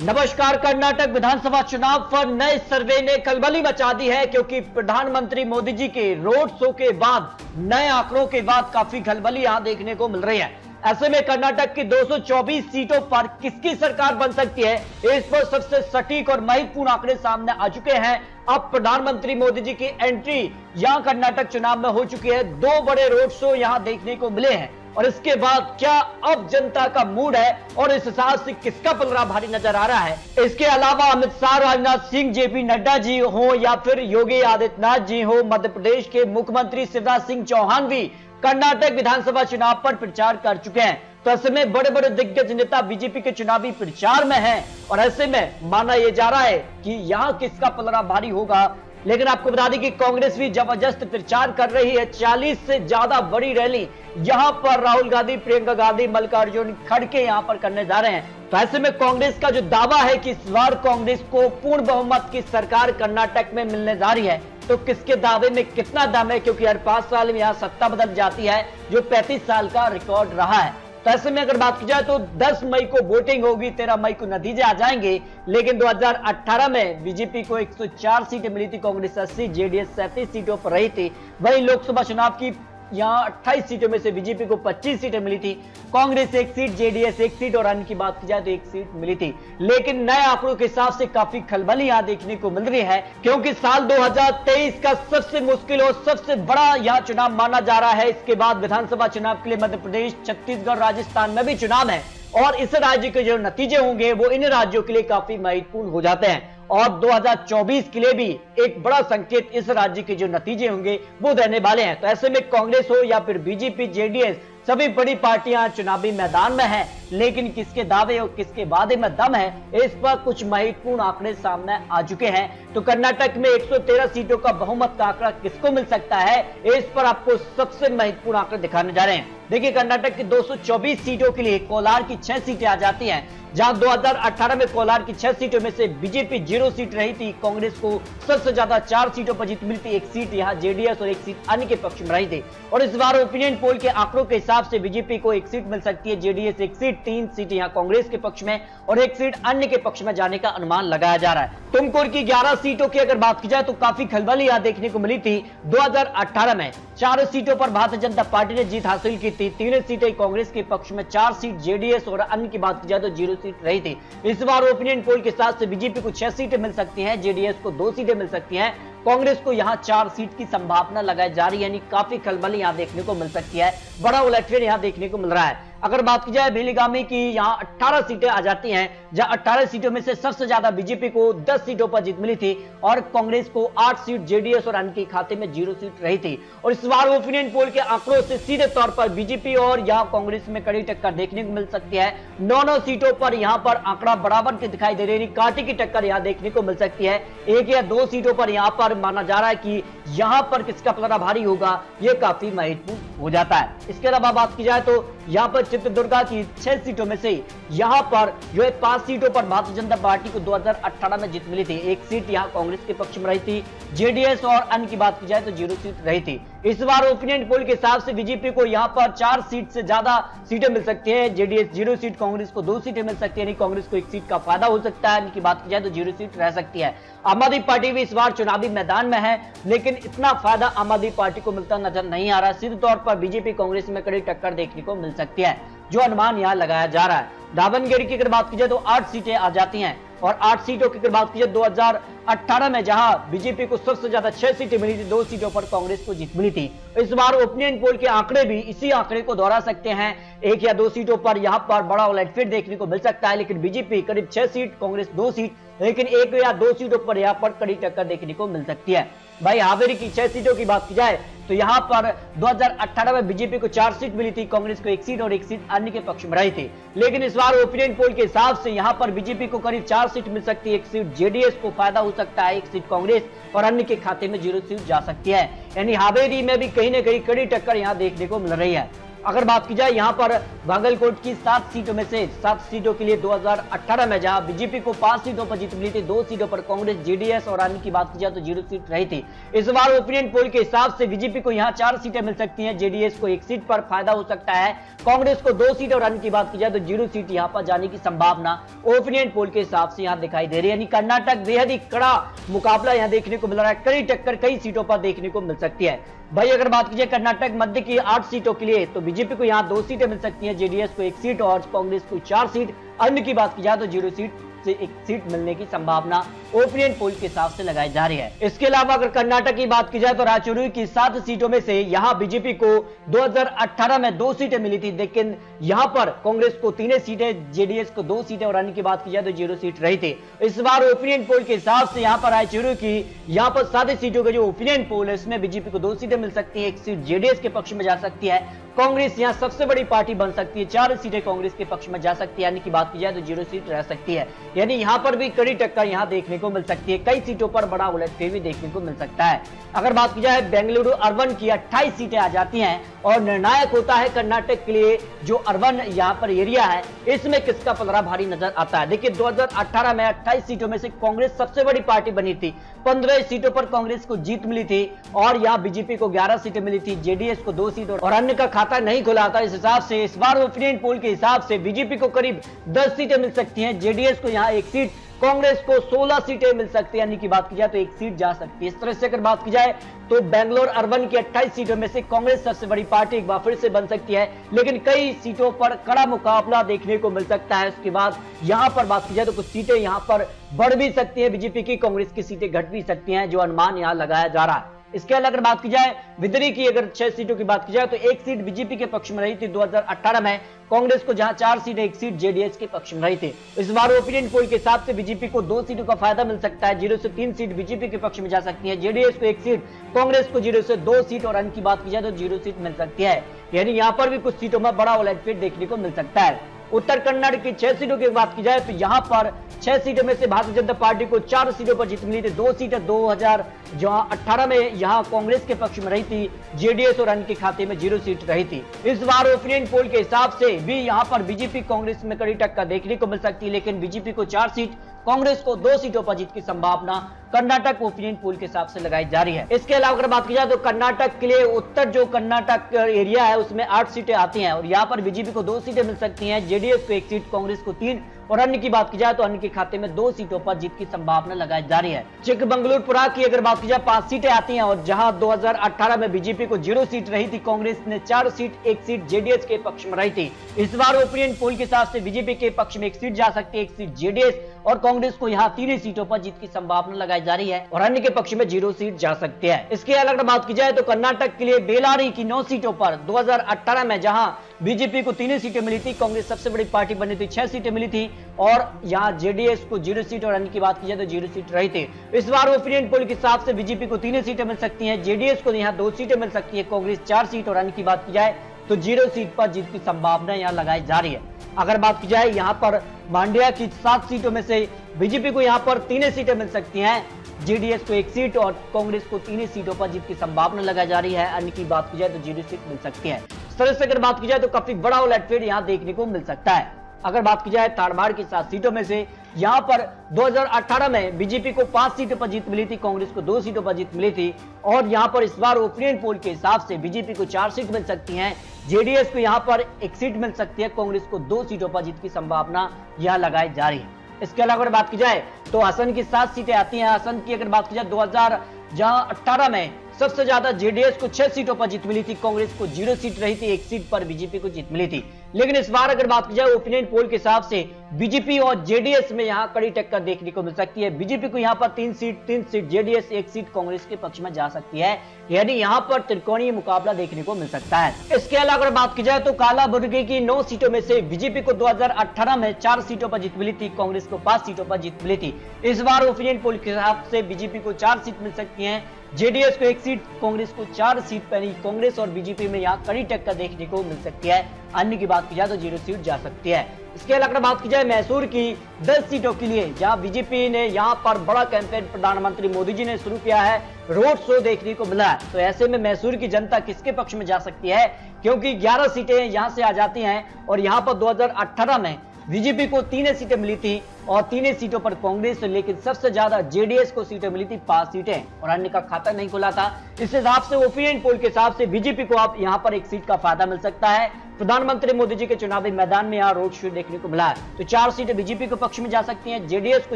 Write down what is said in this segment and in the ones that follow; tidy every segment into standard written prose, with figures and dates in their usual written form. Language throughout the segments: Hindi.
नमस्कार। कर्नाटक विधानसभा चुनाव पर नए सर्वे ने खलबली मचा दी है, क्योंकि प्रधानमंत्री मोदी जी के रोड शो के बाद नए आंकड़ों के बाद काफी खलबली यहां देखने को मिल रही है। ऐसे में कर्नाटक की 224 सीटों पर किसकी सरकार बन सकती है, इस पर सबसे सटीक और महत्वपूर्ण आंकड़े सामने आ चुके हैं। अब प्रधानमंत्री मोदी जी की एंट्री यहां कर्नाटक चुनाव में हो चुकी है। दो बड़े रोड शो यहां देखने को मिले हैं और इसके बाद क्या अब जनता का मूड है और इस हिसाब से किसका पलड़ा भारी नजर आ रहा है। इसके अलावा अमित शाह, राजनाथ सिंह, जेपी नड्डा जी हो या फिर योगी आदित्यनाथ जी हो, मध्य प्रदेश के मुख्यमंत्री शिवराज सिंह चौहान भी कर्नाटक विधानसभा चुनाव पर प्रचार कर चुके हैं। तो ऐसे में बड़े बड़े दिग्गज नेता बीजेपी के चुनावी प्रचार में हैं और ऐसे में माना यह जा रहा है कि यहां किसका पलड़ा भारी होगा। लेकिन आपको बता दें कि कांग्रेस भी जबरदस्त प्रचार कर रही है। 40 से ज्यादा बड़ी रैली यहां पर राहुल गांधी, प्रियंका गांधी, मल्लिकार्जुन खड़गे यहां पर करने जा रहे हैं। तो ऐसे में कांग्रेस का जो दावा है कि इस बार कांग्रेस को पूर्ण बहुमत की सरकार कर्नाटक में मिलने जा रही है, तो किसके दावे में कितना दम है, क्योंकि हर 5 साल में यहां सत्ता बदल जाती है, जो 35 साल का रिकॉर्ड रहा है। तो ऐसे में अगर बात की जाए तो 10 मई को वोटिंग होगी, 13 मई को नतीजे आ जाएंगे। लेकिन 2018 में बीजेपी को 104 सीटें मिली थी, कांग्रेस 80, जेडीएस 37 सीटों पर रही थी। वहीं लोकसभा चुनाव की यहां 28 सीटों में से बीजेपी को 25 सीटें मिली थी, कांग्रेस 1 सीट, जेडीएस 1 सीट और अन्य की बात की जाए तो 1 सीट मिली थी। लेकिन नए आंकड़ों के हिसाब से काफी खलबली यहां देखने को मिल रही है, क्योंकि साल 2023 का सबसे मुश्किल और सबसे बड़ा यहां चुनाव माना जा रहा है। इसके बाद विधानसभा चुनाव के लिए मध्य प्रदेश, छत्तीसगढ़, राजस्थान में भी चुनाव है और इस राज्य के जो नतीजे होंगे वो इन राज्यों के लिए काफी महत्वपूर्ण हो जाते हैं। और 2024 के लिए भी एक बड़ा संकेत इस राज्य के जो नतीजे होंगे वो देने वाले हैं। तो ऐसे में कांग्रेस हो या फिर बीजेपी, जेडीएस, सभी बड़ी पार्टियां चुनावी मैदान में हैं, लेकिन किसके दावे और किसके वादे में दम है, इस पर कुछ महत्वपूर्ण आंकड़े सामने आ चुके हैं। तो कर्नाटक में 113 सीटों का बहुमत का आंकड़ा किसको मिल सकता है, इस पर आपको सबसे महत्वपूर्ण आंकड़े दिखाने जा रहे हैं। देखिए, कर्नाटक की 224 सीटों के लिए कोलार की 6 सीटें आ जाती हैं, जहां 2018 में कोलार की 6 सीटों में से बीजेपी 0 सीट रही थी, कांग्रेस को सबसे ज्यादा 4 सीटों पर जीत मिली थी, 1 सीट यहां जेडीएस और 1 सीट अन्य के पक्ष में रही थी। और इस बार ओपिनियन पोल के आंकड़ों के हिसाब से बीजेपी को 1 सीट मिल सकती है, जेडीएस 1 सीट, 3 सीट यहां कांग्रेस के पक्ष में और 1 सीट अन्य के पक्ष में जाने का अनुमान लगाया जा रहा है। तुमकुर की 11 सीटों की अगर बात की जाए तो काफी खलबली यहां देखने को मिली थी। 2018 में 4 सीटों पर भारतीय जनता पार्टी ने जीत हासिल की थी, 3 सीटें कांग्रेस के पक्ष में, 4 सीट जेडीएस और अन्य की बात की जाए तो 0 सीट रही थी। इस बार ओपिनियन पोल के साथ से बीजेपी को 6 सीटें मिल सकती हैं, जेडीएस को 2 सीटें मिल सकती हैं, कांग्रेस को यहां 4 सीट की संभावना लगाई जा रही है, यानी काफी खलबली यहां देखने को मिल सकती है, बड़ा उलटफेर यहां देखने को मिल रहा है। अगर बात की जाए बेलगामी की, यहां 18 सीटें आ जाती हैं, जहां 18 सीटों में से सबसे ज्यादा बीजेपी को 10 सीटों पर जीत मिली थी और कांग्रेस को 8 सीट, जेडीएस और अन्य के खाते में 0 सीट रही थी। और इस बार ओपिनियन पोल के आंकड़ों से सीधे तौर पर बीजेपी और यहां कांग्रेस में कड़ी टक्कर देखने को मिल सकती है। 9 सीटों पर यहां पर आंकड़ा बराबर के दिखाई दे रही है, कांटे की टक्कर यहां देखने को मिल सकती है। 1 या 2 सीटों पर यहां पर माना जा रहा है कि यहां पर किसका पलड़ा भारी होगा, यह काफी महत्वपूर्ण हो जाता है। इसके अलावा बात की जाए तो यहां पर चित्रदुर्गा की 6 सीटों में से यहां पर जो है 5 सीटों पर भारतीय जनता पार्टी को 2018 में जीत मिली थी, 1 सीट यहां कांग्रेस के पक्ष में रही थी, जेडीएस और अन्य की बात की जाए तो 0 सीट रही थी। इस बार ओपिनियन पोल के हिसाब से बीजेपी को यहां पर 4 सीट से ज्यादा सीटें मिल सकती है, जेडीएस 0 सीट, कांग्रेस को 2 सीटें मिल सकती है, यानी कांग्रेस को 1 सीट का फायदा हो सकता है, इनकी बात की जाए तो 0 सीट रह सकती है। आम आदमी पार्टी भी इस बार चुनावी मैदान में है, लेकिन इतना फायदा आम आदमी पार्टी को मिलता नजर नहीं आ रहा। सीधे तौर पर बीजेपी कांग्रेस में कड़ी टक्कर देखने को मिल सकती है, जो अनुमान यहां लगाया जा रहा है। दावनगढ़ की अगर बात की जाए तो 8 सीटें आ जाती हैं और 8 सीटों की अगर बात की जाए 2018 में जहां बीजेपी को सबसे ज्यादा 6 सीटें मिली थी, 2 सीटों पर कांग्रेस को जीत मिली थी। इस बार ओपिनियन पोल के आंकड़े भी इसी आंकड़े को दोहरा सकते हैं, 1 या 2 सीटों पर यहां पर बड़ा उलटफेर देखने को मिल सकता है। लेकिन बीजेपी करीब 6 सीट, कांग्रेस 2 सीट, लेकिन 1 या 2 सीटों पर यहां पर कड़ी टक्कर देखने को मिल सकती है। भाई हावेरी की 6 सीटों की बात की जाए तो यहां पर 2018 में बीजेपी को 4 सीट मिली थी, कांग्रेस को 1 सीट और 1 सीट अन्य के पक्ष में रही थी। लेकिन इस बार ओपिनियन पोल के हिसाब से यहां पर बीजेपी को करीब 4 सीट मिल सकती है, 1 सीट जेडीएस को फायदा हो सकता है, 1 सीट कांग्रेस और अन्य के खाते में 0 सीट जा सकती है। यानी हावेरी में भी कहीं ना कहीं कड़ी टक्कर यहां देखने को मिल रही है। अगर बात की जाए यहाँ पर बागलकोट की 7 सीटों में से 7 सीटों के लिए 2018 में जहां बीजेपी को 5 सीटों पर जीत मिली थी, 2 सीटों पर कांग्रेस, जेडीएस और अन्य की बात की जाए तो 0 सीट रही थी। इस बार ओपिनियन पोल के हिसाब से बीजेपी को यहाँ 4 सीटें मिल सकती हैं, जेडीएस को 1 सीट पर फायदा हो सकता है, कांग्रेस को 2 सीट और अन्य की बात की जाए तो 0 सीट यहाँ पर जाने की संभावना ओपिनियन पोल के हिसाब से यहाँ दिखाई दे रही है। यानी कर्नाटक बेहद ही कड़ा मुकाबला यहाँ देखने को मिल रहा है, कड़ी टक्कर कई सीटों पर देखने को मिल सकती है। भाई अगर बात कीजिए कर्नाटक मध्य की 8 सीटों के लिए तो बीजेपी को यहाँ 2 सीटें मिल सकती हैं, जेडीएस को 1 सीट और कांग्रेस को 4 सीट, अन्य की बात की जाए तो 0 सीट से 1 सीट मिलने की संभावना ओपिनियन पोल के हिसाब से लगाई जा रही है। इसके अलावा अगर कर्नाटक की बात की जाए तो रायचूरू की 7 सीटों में से यहां बीजेपी को 2018 में 2 सीटें मिली थी, लेकिन यहां पर कांग्रेस को 3 सीटें, जेडीएस को 2 सीटें और अन्य की बात की जाए तो 0 सीट रही थी। इस बार ओपिनियन पोल के हिसाब से यहां पर रायचूरू की यहां पर 7 सीटों का जो ओपिनियन पोल है इसमें बीजेपी को 2 सीटें मिल सकती है, 1 सीट जेडीएस के पक्ष में जा सकती है, कांग्रेस यहां सबसे बड़ी पार्टी बन सकती है, 4 सीटें कांग्रेस के पक्ष में जा सकती है, यानी कि बात की जाए तो 0 सीट रह सकती है। यानी यहां पर भी कड़ी टक्कर यहां देखने को मिल सकती है, कई सीटों पर बड़ा उलटफेर भी देखने को मिल सकता है। अगर बात की जाए बेंगलुरु अर्बन की 28 सीटें आ जाती हैं और निर्णायक होता है कर्नाटक के लिए जो अर्बन यहां पर एरिया है, इसमें किसका पलड़ा भारी नजर आता है। देखिए 2018 में 28 सीटों में से कांग्रेस सबसे बड़ी पार्टी बनी थी, 15 सीटों पर कांग्रेस को जीत मिली थी और यहां बीजेपी को 11 सीटें मिली थी, जेडीएस को 2 सीट और अन्य का खाता नहीं खुला था। इस हिसाब से इस बार ओपिनियन पोल के हिसाब से बीजेपी को करीब 10 सीटें मिल सकती हैं, जेडीएस को यहां 1 सीट, कांग्रेस को 16 सीटें मिल सकती है, यानी कि बात की जाए तो 1 सीट जा सकती है। इस तरह से अगर बात की जाए तो बेंगलोर अर्बन की 28 सीटों में से कांग्रेस सबसे बड़ी पार्टी एक बार फिर से बन सकती है, लेकिन कई सीटों पर कड़ा मुकाबला देखने को मिल सकता है। उसके बाद यहां पर बात की जाए तो कुछ सीटें यहां पर बढ़ भी सकती है बीजेपी की, कांग्रेस की सीटें घट भी सकती हैं, जो अनुमान यहां लगाया जा रहा है। इसके अलावा अगर बात की जाए विदरी की अगर 6 सीटों की बात की जाए तो 1 सीट बीजेपी के पक्ष में रही थी 2018 में, कांग्रेस को जहां 4 सीटें 1 सीट जेडीएस के पक्ष में रही थी। इस बार ओपिनियन पोल के हिसाब से बीजेपी को 2 सीटों का फायदा मिल सकता है, 0 से 3 सीट बीजेपी के पक्ष में जा सकती है, जेडीएस को 1 सीट, कांग्रेस को 0 से 2 सीट और अन्य की बात की जाए तो 0 सीट मिल सकती है। यानी यहां पर भी कुछ सीटों में बड़ा उलटफेर देखने को मिल सकता है। उत्तर कन्नड़ की 6 सीटों की बात की जाए तो यहां पर 6 सीटों में से भारतीय जनता पार्टी को 4 सीटों पर जीत मिली थी, 2 सीटें 2018 में यहां कांग्रेस के पक्ष में रही थी, जेडीएस और अन्य के खाते में 0 सीट रही थी। इस बार ओपिनियन पोल के हिसाब से भी यहां पर बीजेपी कांग्रेस में कड़ी टक्कर देखने को मिल सकती है, लेकिन बीजेपी को 4 सीट, कांग्रेस को 2 सीटों पर जीत की संभावना कर्नाटक ओपिनियन पोल के हिसाब से लगाई जा रही है। इसके अलावा अगर बात की जाए तो कर्नाटक के लिए उत्तर जो कर्नाटक एरिया है उसमें 8 सीटें आती हैं और यहां पर बीजेपी को 2 सीटें मिल सकती हैं, जेडीएस को 1 सीट, कांग्रेस को 3 और अन्य की बात की जाए तो अन्य के खाते में 2 सीटों पर जीत की संभावना लगाई जा रही है। चिकबंगलुरपुरा की अगर बात की जाए 5 सीटें आती हैं और जहां 2018 में बीजेपी को 0 सीट रही थी, कांग्रेस ने 4 सीट, 1 सीट जेडीएस के पक्ष में रही थी। इस बार ओपिनियन पोल के हिसाब से बीजेपी के पक्ष में 1 सीट जा सकती है, 1 सीट जेडीएस और कांग्रेस को यहां 3 सीटों पर जीत की संभावना लगाई जा रही है और अन्य के पक्ष में 0 सीट जा सकती है। इसके अलावा बात की जाए तो कर्नाटक के लिए बेलारी की 9 सीटों पर 2018 में जहां बीजेपी को 3 सीटें मिली थी, कांग्रेस सबसे बड़ी पार्टी बनी थी, 6 सीटें मिली थी और यहां जेडीएस को 0 सीट और अन्य की बात की जाए तो 0 सीट रही थी। इस बार ओपिनियन पोल के हिसाब से बीजेपी को 3 सीटें मिल सकती हैं, जेडीएस को यहां 2 सीटें मिल सकती है, कांग्रेस 4 सीट और अन्य की बात की जाए तो 0 सीट पर जीत की संभावना यहां लगाई जा रही है। अगर बात की जाए यहां पर मांड्या की 7 सीटों में से बीजेपी को यहां पर 3 सीटें मिल सकती हैं, जेडीएस को 1 सीट और कांग्रेस को 3 सीटों पर जीत की संभावना लगाई जा रही है, अन्य की बात की जाए तो 0 सीट मिल सकती है। इस तरह से अगर बात की जाए तो काफी बड़ा उलटफेर यहां देखने को मिल सकता है। अगर बात की जाए ताड़माड़ की 7 सीटों में से यहां पर 2018 में बीजेपी को 5 सीटों पर जीत मिली थी, कांग्रेस को 2 सीटों पर जीत मिली थी और यहां पर इस बार ओपिनियन पोल के हिसाब से बीजेपी को 4 सीट मिल सकती हैं, जेडीएस को यहां पर 1 सीट मिल सकती है, कांग्रेस को 2 सीटों पर जीत की संभावना यहां लगाई जा रही है। इसके अलावा अगर बात की जाए तो असम की 7 सीटें आती हैं। असम की अगर बात की जाए 2018 में सबसे ज्यादा जेडीएस को 6 सीटों पर जीत मिली थी, कांग्रेस को 0 सीट रही थी, 1 सीट पर बीजेपी को जीत मिली थी। लेकिन इस बार अगर बात की जाए ओपिनियन पोल के हिसाब से बीजेपी और जेडीएस में यहां कड़ी टक्कर देखने को मिल सकती है। बीजेपी को यहां पर 3 सीट, जेडीएस 1 सीट कांग्रेस के पक्ष में जा सकती है, यानी यहां पर त्रिकोणीय मुकाबला देखने को मिल सकता है। इसके अलावा अगर बात की जाए तो कालाबुर्गी की 9 सीटों में से बीजेपी को 2018 में 4 सीटों पर जीत मिली थी, कांग्रेस को 5 सीटों पर जीत मिली थी। इस बार ओपिनियन पोल के हिसाब से बीजेपी को 4 सीट मिल सकती है, जेडीएस को 1 सीट, कांग्रेस को 4 सीट पर, कांग्रेस और बीजेपी में यहाँ कड़ी टक्कर देखने को मिल सकती है। अन्य की बात की जाए तो 0 सीट जा सकती है। इसके अलावा बात की जाए मैसूर की 10 सीटों के लिए, जहां बीजेपी ने यहां पर बड़ा कैंपेन प्रधानमंत्री मोदी जी ने शुरू किया है, रोड शो देखने को मिला है। तो ऐसे में मैसूर की जनता किसके पक्ष में जा सकती है, क्योंकि 11 सीटें यहां से आ जाती हैं और यहां पर 2018 में बीजेपी को 3 सीटें मिली थी और 3 सीटों पर कांग्रेस, लेकिन सबसे ज्यादा जेडीएस को सीटें मिली थी 5 सीटें और अन्य का खाता नहीं खुला था। इस हिसाब से ओपिनियन पोल के हिसाब से बीजेपी को अब यहां पर 1 सीट का फायदा मिल सकता है। प्रधानमंत्री मोदी जी के चुनावी मैदान में यहाँ रोड शो देखने को मिला है। तो 4 सीटें बीजेपी के पक्ष में जा सकती हैं, जेडीएस को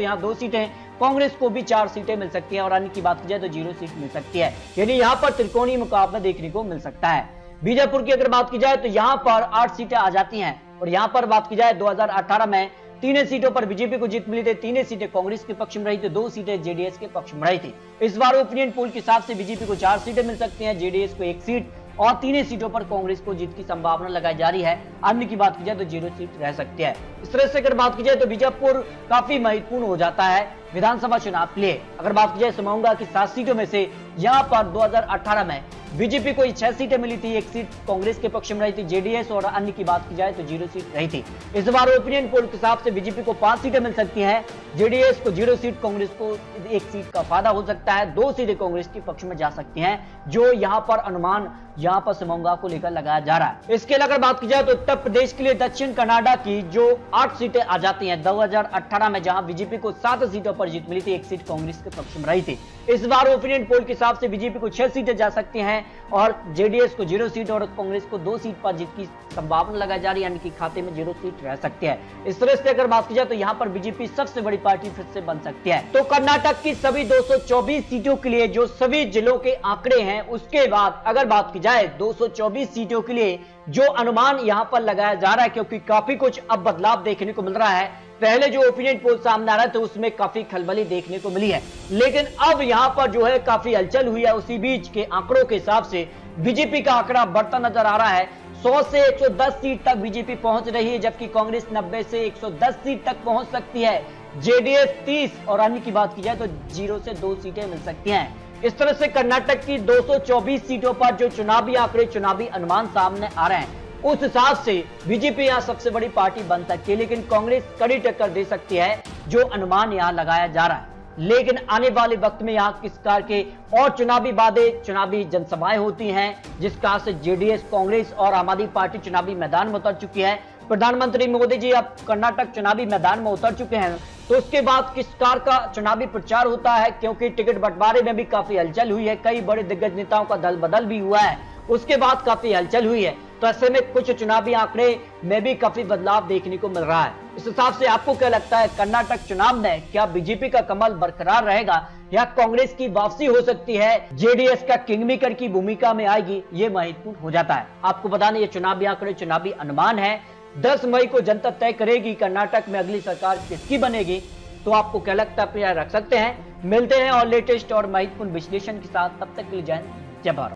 यहाँ 2 सीटें, कांग्रेस को भी 4 सीटें मिल सकती हैं और अन्य की बात की जाए तो 0 सीट मिल सकती है। यानी यहाँ पर त्रिकोणीय मुकाबला देखने को मिल सकता है। बीजापुर की अगर बात की जाए तो यहाँ पर 8 सीटें आ जाती हैं और यहाँ पर बात की जाए 2018 में 3 सीटों पर बीजेपी को जीत मिली थी, 3 सीटें कांग्रेस के पक्ष में रही थी, 2 सीटें जेडीएस के पक्ष में रही थी। इस बार ओपिनियन पोल के हिसाब से बीजेपी को 4 सीटें मिल सकती हैं, जेडीएस को 1 सीट और 3 सीटों पर कांग्रेस को जीत की संभावना लगाई जा रही है। अन्य की बात की जाए तो 0 सीट रह सकती है। इस तरह से अगर बात की जाए तो बीजापुर काफी महत्वपूर्ण हो जाता है विधानसभा चुनाव के लिए। अगर बात की जाए समाऊंगा की 7 सीटों में से यहाँ पर 2018 में बीजेपी को 6 सीटें मिली थी, 1 सीट कांग्रेस के पक्ष में रही थी, जेडीएस और अन्य की बात की जाए तो 0 सीट रही थी। इस बार ओपिनियन पोल के हिसाब से बीजेपी को 5 सीटें मिल सकती हैं, जेडीएस को 0 सीट, कांग्रेस को 1 सीट का फायदा हो सकता है, 2 सीटें कांग्रेस के पक्ष में जा सकती हैं, जो यहाँ पर अनुमान यहाँ पर समाऊंगा को लेकर लगाया जा रहा है। इसके अलावा बात की जाए तो उत्तर प्रदेश के लिए दक्षिण कनाडा की जो 8 सीटें आ जाती हैं 2018 में, जहां बीजेपी को 7 सीटों पर जीत मिली थी, 1 सीट कांग्रेस के पक्ष में रही थी। इस बार ओपिनियन पोल के हिसाब से बीजेपी को 6 सीटें जा सकती हैं और जेडीएस को 0 सीट और कांग्रेस को 2 सीट पर जीत की संभावना लगाई जा रही है, यानी कि खाते में 0 सीट रह सकती है। इस तरह से अगर बात की जाए तो यहाँ पर बीजेपी सबसे बड़ी पार्टी फिर से बन सकती है। तो कर्नाटक की सभी 224 सीटों के लिए जो सभी जिलों के आंकड़े हैं, उसके बाद अगर बात की जाए 224 सीटों के लिए जो अनुमान यहाँ पर लगाया जा रहा है, क्योंकि काफी कुछ अब बदलाव देखने को मिल रहा है। पहले जो ओपिनियन पोल सामने आ रहा था उसमें काफी खलबली देखने को मिली है, लेकिन अब यहाँ पर जो है काफी हलचल हुई है। उसी बीच के आंकड़ों के हिसाब से बीजेपी का आंकड़ा बढ़ता नजर आ रहा है। 100 से 110 सीट तक बीजेपी पहुंच रही है, जबकि कांग्रेस 90 से 110 सीट तक पहुंच सकती है, जेडीएस 30 और अन्य की बात की जाए तो 0 से 2 सीटें मिल सकती हैं। इस तरह से कर्नाटक की 224 सीटों पर जो चुनावी आंकड़े, चुनावी अनुमान सामने आ रहे हैं, उस हिसाब से बीजेपी यहां सबसे बड़ी पार्टी बन सकती है, लेकिन कांग्रेस कड़ी टक्कर दे सकती है जो अनुमान यहां लगाया जा रहा है। लेकिन आने वाले वक्त में यहाँ किस प्रकार के और चुनावी वादे, चुनावी जनसभाएं होती हैं, जिस कारण से जेडीएस, कांग्रेस और आम आदमी पार्टी चुनावी मैदान में उतर चुकी है। प्रधानमंत्री मोदी जी अब कर्नाटक चुनावी मैदान में उतर चुके हैं, तो उसके बाद किस प्रकार का चुनावी प्रचार होता है, क्योंकि टिकट बंटवारे में भी काफी हलचल हुई है, कई बड़े दिग्गज नेताओं का दल बदल भी हुआ है, उसके बाद काफी हलचल हुई है। तो ऐसे में कुछ चुनावी आंकड़े में भी काफी बदलाव देखने को मिल रहा है। इस हिसाब से आपको क्या लगता है, कर्नाटक चुनाव में क्या बीजेपी का कमल बरकरार रहेगा या कांग्रेस की वापसी हो सकती है, जेडीएस का किंगमेकर की भूमिका में आएगी, ये महत्वपूर्ण हो जाता है। आपको बता दें ये चुनावी आंकड़े, चुनावी अनुमान है। 10 मई को जनता तय करेगी कर्नाटक में अगली सरकार किसकी बनेगी। तो आपको क्या लगता है, अपने रख सकते हैं। मिलते हैं और लेटेस्ट और महत्वपूर्ण विश्लेषण के साथ, तब तक के लिए जय हिंद, जय भारत।